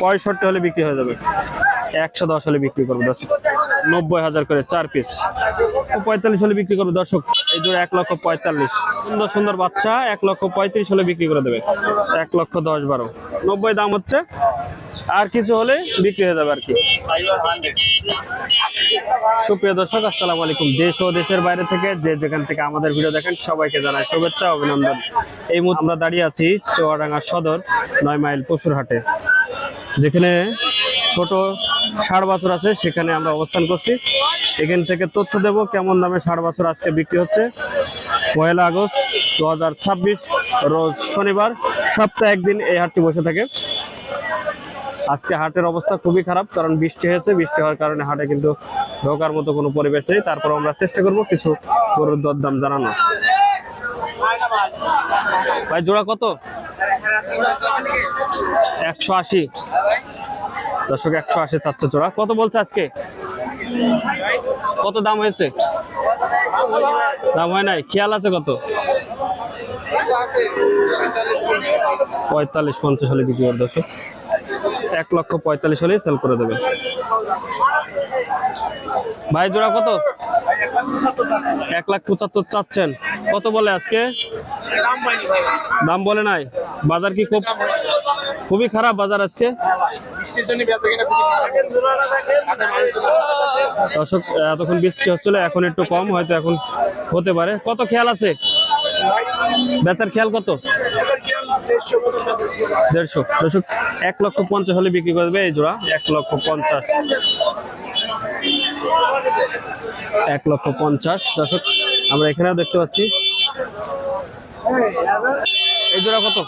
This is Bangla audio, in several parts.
65 হলে বিক্রি হয়ে যাবে। 110 হলে বিক্রি করবো দর্শক। 90,000 করে 4 পিস। 45 হলে বিক্রি করবো দর্শক। এই জোড়া 1,45,000। সুন্দর সুন্দর বাচ্চা 1,35,000 হলে বিক্রি করে দেবে। 1,10,12 90 দাম হচ্ছে, আর কিছু হলে বিক্রি হয়ে যাবে আর কি। সুপ্রিয় দর্শক, আসসালামু আলাইকুম। দেশ ও দেশের বাইরে থেকে যে যেখান থেকে আমাদের ভিডিও দেখেন সবাইকে জানাই শুভেচ্ছা, অভিনন্দন। এই মুহূর্তে আমরা দাঁড়িয়ে আছি চুয়াডাঙ্গা সদর 9 মাইল পশুর হাটে, যেখানে ছোট ষাঁড় বাছুর আছে, সেখানে আমরা অবস্থান করছি। এখান থেকে তথ্য দেব কেমন দামে ষাঁড় বাছুর আজকে বিক্রি হচ্ছে। 1 আগস্ট 2026 রোজ শনিবার, সপ্তাহে একদিন এই হাটটি বসে থাকে। আজকে হাটের অবস্থা খুবই খারাপ, কারণ বৃষ্টি হয়েছে। বৃষ্টি হওয়ার কারণে হাটে কিন্তু ঢোকার মতো কোনো পরিবেশ নেই। তারপর আমরা চেষ্টা করব কিছু গরুর দরদাম জানানো। ভাই জোড়া কত? 180 দর্শক, 180 চাচ্ছে জোড়া। কত বলছে আজকে? কত দাম হয়েছে? দাম হয় নাই, খেয়াল আছে কত? 45-50 হলে বিক্রি করে দর্শক। 1,45,000 হলে সেল করে দেবে। ভাই জোড়া কত? 1,75,000 চাচ্ছেন। কত বলে আজকে? দাম বলে নাই। বাজার কি খুবই খারাপ বাজার আজকে? দর্শক, এতক্ষণ বৃষ্টি হচ্ছিল, এখন একটু কম, হয়তো এখন হতে পারে। কত খেয়াল আছে? বেচার খেয়াল কত? 150 দর্শক। 1,50,000 হলে বিক্রি করবে এই জোড়া। 1,50,000 1,50,000 দর্শক। আমরা এখানেও দেখতে পাচ্ছি। এই জোড়া কত?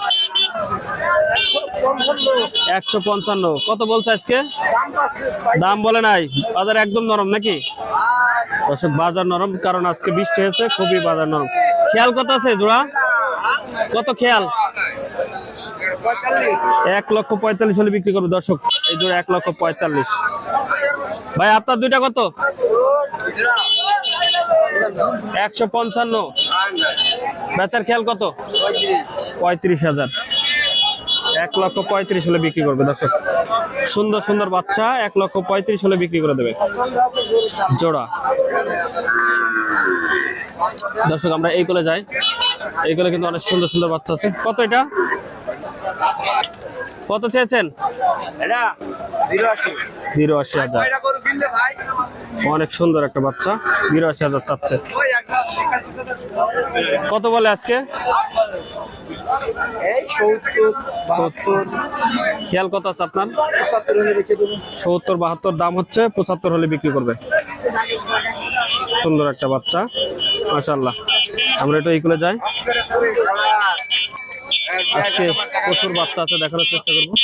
155। কত বলছে আজকে? দাম বলে নাই। বাজার একদম নরম নাকি দর্শক? বাজার নরম, কারণ আজকে বৃষ্টি হয়েছে, খুবই বাজার নরম। খেয়াল কত আছে জোড়া? কত খেয়াল? 1,45,000 হলে বিক্রি করবে দর্শক। এই জোড়া 1,45,000। ভাই আপনার দুইটা কত? 155। বেচার খেয়াল কত? 35,000। 1,35,000 হলে বিক্রি করবে দর্শক। সুন্দর সুন্দর বাচ্চা 1,35,000 হলে বিক্রি করে দেবে জোড়া। দর্শক, আমরা এই কোলে যাই। এই কোলে কিন্তু অনেক সুন্দর সুন্দর বাচ্চা আছে। কত এটা? কত চেয়েছেন? 82,000। অনেক সুন্দর একটা বাচ্চা, 82,000 চাচ্ছে। কত বলে আজকে? 70-72। খেয়াল কত আছে আপনার? 70-72 দাম হচ্ছে। 75 হলে বিক্রি করবে। সুন্দর একটা বাচ্চা, মাশাআল্লাহ। আমরা একটু এইগুলো যাই। আজকে প্রচুর বাচ্চা আছে, দেখানোর চেষ্টা করবো।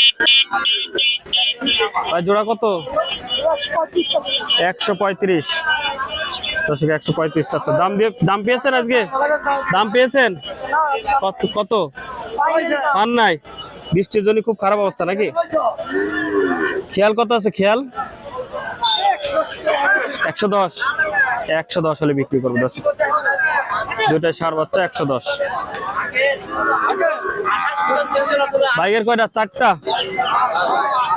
ভাই জোড়া কত? 135 দর্শক। 135 চাচ্ছে। দাম পেয়েছেন আজকে? দাম পেয়েছেন কত? পান নাই? বৃষ্টির জন্য খুব খারাপ অবস্থা নাকি? খেয়াল কত আছে? খেয়াল 110। 110 হলে বিক্রি করবো দর্শক। দুইটাই ষাঁড় বাচ্চা। 110। ভাইয়ের কয়টা? 4টা।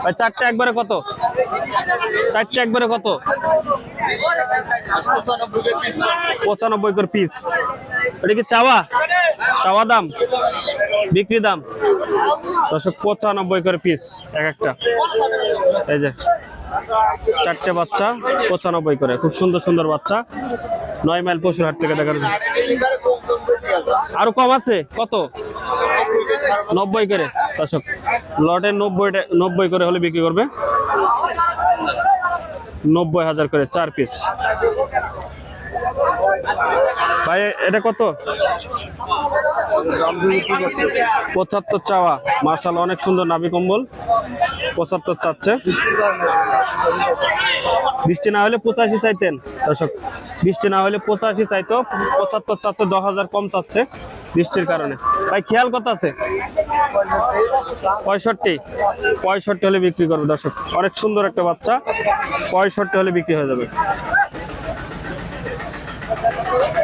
ভাই 4টা একবারে কত? 4টা একবারে কত? 95 করে পিস। এটা কি চাওয়া দাম? বিক্রি দাম দর্শক 95 করে পিস এক একটা। এই যে 4টে বাচ্চা 95 করে। খুব সুন্দর সুন্দর বাচ্চা। 9 মাইল পশুর হাট থেকে দেখার। আরো কম আছে? কত? 90 করে দর্শক। লটে 90 করে হলে বিক্রি করবে। 90,000 করে 4 পিস। ভাই এটা কত? 75 চাওয়া। মাশাআল্লাহ, অনেক সুন্দর নাভি কম্বল। 75 চাচ্ছে। বৃষ্টি না হলে 85 চাইতেন দর্শক। বৃষ্টি না হলে 85 চাইতো। 75 চাচ্ছে, 10,000 কম চাচ্ছে বৃষ্টির কারণে। ভাই খেয়াল কত আছে? 65 হলে বিক্রি করবে দর্শক। অনেক সুন্দর একটা বাচ্চা। 65 হলে বিক্রি হয়ে যাবে।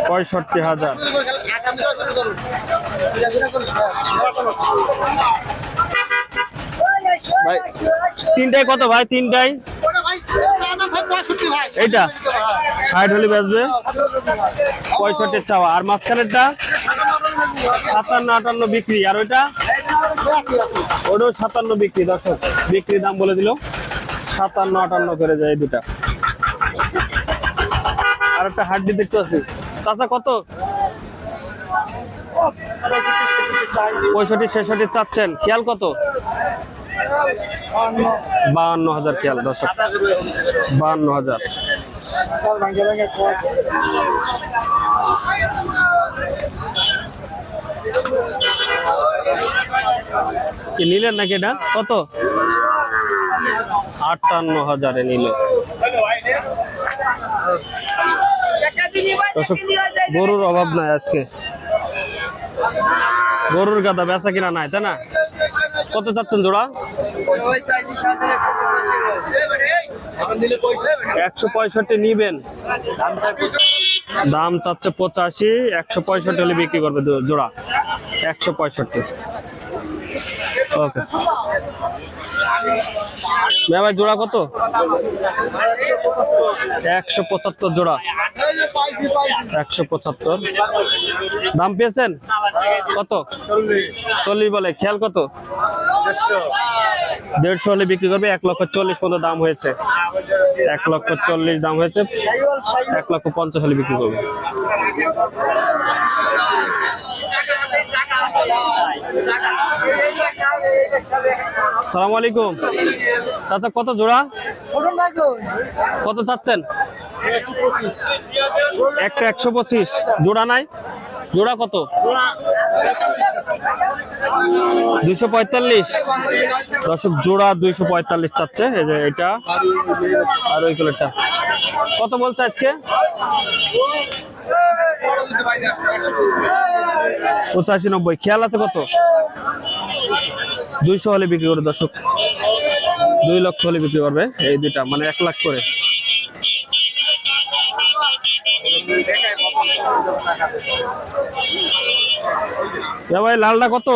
65,000। ভাই তিনটায় কত ভাই? তিনটায় এইটা 60 হলে বেচবে, 65 চাওয়া। আর মাঝখানেরটা 57-58 বিক্রি, আর ওইটা ওটাও 57 বিক্রি। দর্শক বিক্রি দাম বলে দিল 57-58 করে যায় এই দুটা। আর একটা হাড্ডি দেখতে পাচ্ছি, চাচা কত? 65-66 চাচ্ছেন। খেয়াল কত? 52,000 খেয়াল। দর্শক 52,000। কি নিলেন নাকি? এটা কত? 58,000 নিল। দর্শক গরুর অভাব নাই আজকে, গরুর গাদা বেচা কিনা নাই, তাই না? কত চাচ্ছেন জোড়া? 165 নিবেন। দাম চাচ্ছে 85, 165 হলে বিক্রি করবে জোড়া। 165। ওকে ভাই জোড়া কত? 175 জোড়া। 175 দাম পেয়েছেন কত? 40 বলে। খেয়াল কত? 150 হলে বিক্রি করবে। 1,40,000 পর্যন্ত দাম হয়েছে। 1,40,000 দাম হয়েছে। 1,50,000 হলে বিক্রি করবে। আসসালামু আলাইকুম চাচা, কত জোড়া? কত চাচ্ছেন? একটা 125 জোড়া নাই? জোড়া কত? 245। দর্শক জোড়া 245 চাচ্ছে। এই যে এটা আর ওই কালারটা কত বলছে আজকে? 85-90। খেয়াল আছে কত? 200 হলে বিক্রি করে। দর্শক 2 লক্ষ হলে বিক্রি করবে এই দুটা, মানে 1 লাখ করে। ভাই লালটা কত?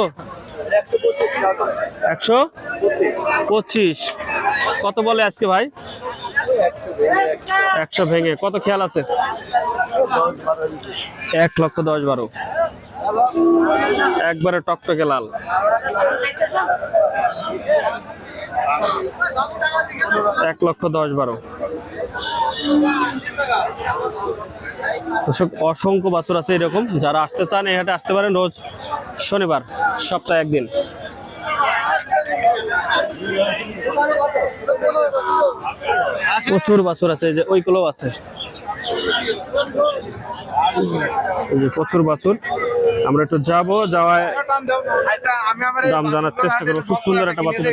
125। কত বলে আজকে ভাই? 100 ভেঙে। কত খেয়াল আছে? 1,10,12। একবারে টকটকে লাল। এক 1,10,12। অসংখ্য বাছুর আছে এরকম। যারা আসতে চান এই হাটে আসতে পারেন রোজ শনিবার, সপ্তাহে একদিন। প্রচুর বাছুর আছে, এই যে ওইগুলো আছে, এই যে প্রচুর বাছুর। আমরা একটু যাবো, যাওয়ায় দাম জানার চেষ্টা করবো। খুব সুন্দর একটা বাছুর।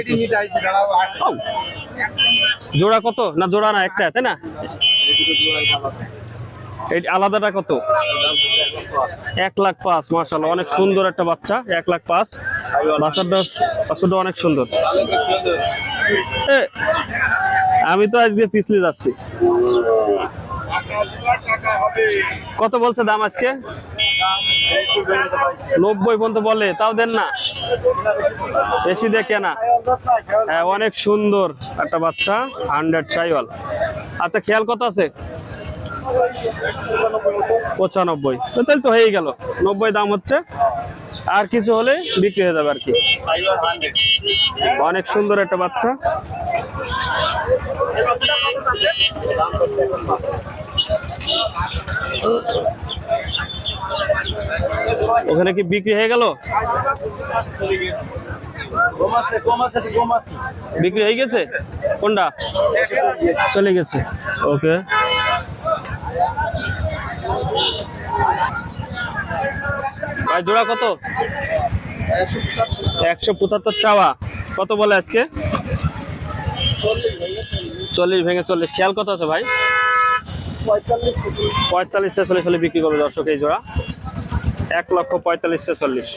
জোড়া কত? না জোড়া না, একটা, তাই না? এই আলাদাটা কত? 1,05,000। মাশাআল্লাহ অনেক সুন্দর একটা বাচ্চা। 1,05,000। বাচ্চাটা অনেক সুন্দর। আমি তো আজকে পিছলে যাচ্ছি। কত বলছে দাম আজকে? 90 পর্যন্ত বলে, তাও দেন না? বেশি দেখে না। হ্যাঁ অনেক সুন্দর একটা বাচ্চা, 100 চাইওয়াল। আচ্ছা খেয়াল কত আছে? 95। তাহলে তো হয়েই গেল। 90 দাম হচ্ছে, আর কিছু হলে বিক্রি হয়ে যাবে আর কি। অনেক সুন্দর একটা বাচ্চা। ওখানে কি বিক্রি হয়ে গেল? বিক্রি হয়ে গেছে? কোনটা? চলে গেছে। ওকে ভাই জোড়া কত? 175 চাওয়া। কত বলে আজকে? 40 ভেঙে 40। খেয়াল কত আছে ভাই? 45-46 হলে বিক্রি করবে দর্শক এই জোড়া। 1,45,46।